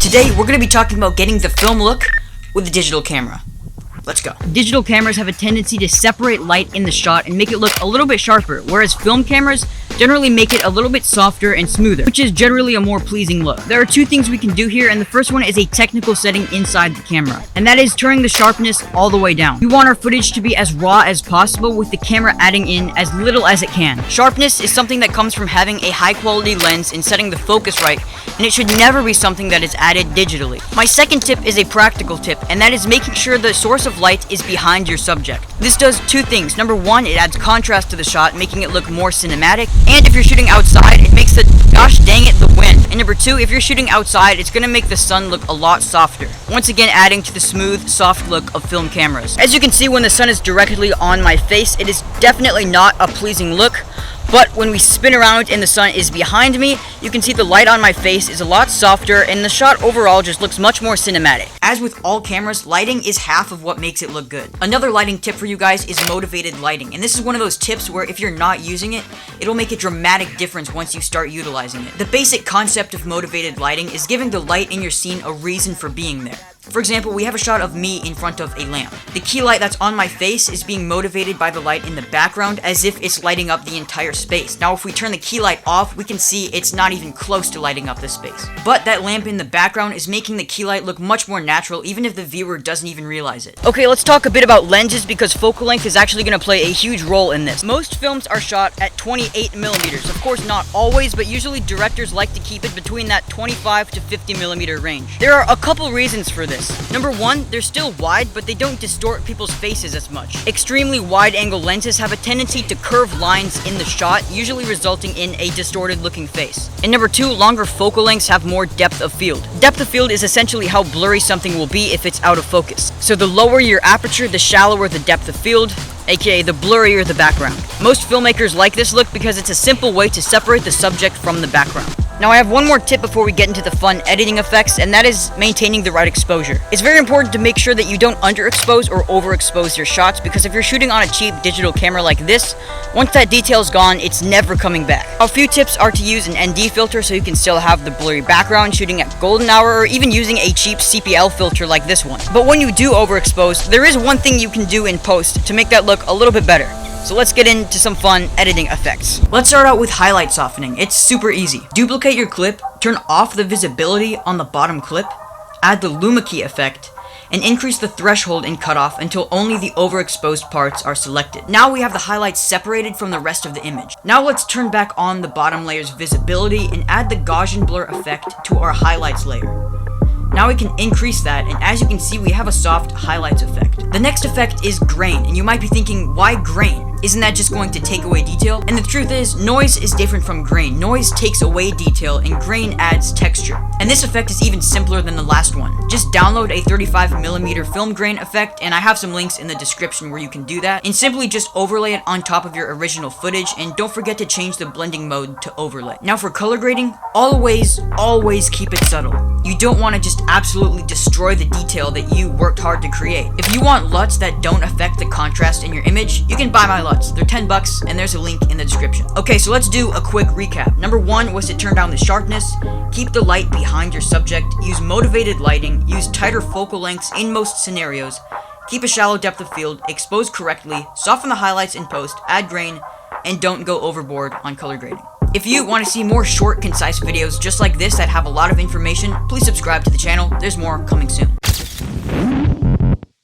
Today, we're going to be talking about getting the film look with a digital camera. Let's go. Digital cameras have a tendency to separate light in the shot and make it look a little bit sharper, whereas film cameras generally make it a little bit softer and smoother, which is generally a more pleasing look. There are two things we can do here, and the first one is a technical setting inside the camera, and that is turning the sharpness all the way down. We want our footage to be as raw as possible, with the camera adding in as little as it can. Sharpness is something that comes from having a high quality lens and setting the focus right, and it should never be something that is added digitally. My second tip is a practical tip, and that is making sure the source of light is behind your subject. This does two things. Number one, it adds contrast to the shot, making it look more cinematic, and if you're shooting outside, it makes the, gosh dang it, the wind. And number two, if you're shooting outside, it's gonna make the sun look a lot softer. Once again, adding to the smooth, soft look of film cameras. As you can see, when the sun is directly on my face, it is definitely not a pleasing look. But when we spin around and the sun is behind me, you can see the light on my face is a lot softer and the shot overall just looks much more cinematic. As with all cameras, lighting is half of what makes it look good. Another lighting tip for you guys is motivated lighting. And this is one of those tips where if you're not using it, it'll make a dramatic difference once you start utilizing it. The basic concept of motivated lighting is giving the light in your scene a reason for being there. For example, we have a shot of me in front of a lamp. The key light that's on my face is being motivated by the light in the background as if it's lighting up the entire space. Now, if we turn the key light off, we can see it's not even close to lighting up the space. But that lamp in the background is making the key light look much more natural, even if the viewer doesn't even realize it. Okay, let's talk a bit about lenses because focal length is actually going to play a huge role in this. Most films are shot at 28 millimeters. Of course, not always, but usually directors like to keep it between that 25 to 50 millimeter range. There are a couple reasons for this. Number one, they're still wide, but they don't distort people's faces as much. Extremely wide-angle lenses have a tendency to curve lines in the shot, usually resulting in a distorted-looking face. And number two, longer focal lengths have more depth of field. Depth of field is essentially how blurry something will be if it's out of focus. So the lower your aperture, the shallower the depth of field, aka the blurrier the background. Most filmmakers like this look because it's a simple way to separate the subject from the background. Now I have one more tip before we get into the fun editing effects, and that is maintaining the right exposure. It's very important to make sure that you don't underexpose or overexpose your shots, because if you're shooting on a cheap digital camera like this, once that detail's gone, it's never coming back. A few tips are to use an ND filter so you can still have the blurry background shooting at golden hour, or even using a cheap CPL filter like this one. But when you do overexpose, there is one thing you can do in post to make that look a little bit better. So let's get into some fun editing effects. Let's start out with highlight softening. It's super easy. Duplicate your clip, turn off the visibility on the bottom clip, add the luma key effect, and increase the threshold in cutoff until only the overexposed parts are selected. Now we have the highlights separated from the rest of the image. Now let's turn back on the bottom layer's visibility and add the Gaussian blur effect to our highlights layer. Now we can increase that, and as you can see, we have a soft highlights effect. The next effect is grain, and you might be thinking, why grain? Isn't that just going to take away detail? And the truth is, noise is different from grain. Noise takes away detail, and grain adds texture. And this effect is even simpler than the last one. Just download a 35mm film grain effect, and I have some links in the description where you can do that, and simply just overlay it on top of your original footage, and don't forget to change the blending mode to overlay. Now for color grading, always keep it subtle. You don't want to just absolutely destroy the detail that you worked hard to create. If you want LUTs that don't affect the contrast in your image, you can buy my LUTs. They're $10 and there's a link in the description. Okay, so let's do a quick recap. Number one was to turn down the sharpness, keep the light behind your subject, use motivated lighting, use tighter focal lengths in most scenarios, keep a shallow depth of field, expose correctly, soften the highlights in post, add grain, and don't go overboard on color grading. If you want to see more short, concise videos just like this that have a lot of information, please subscribe to the channel. There's more coming soon.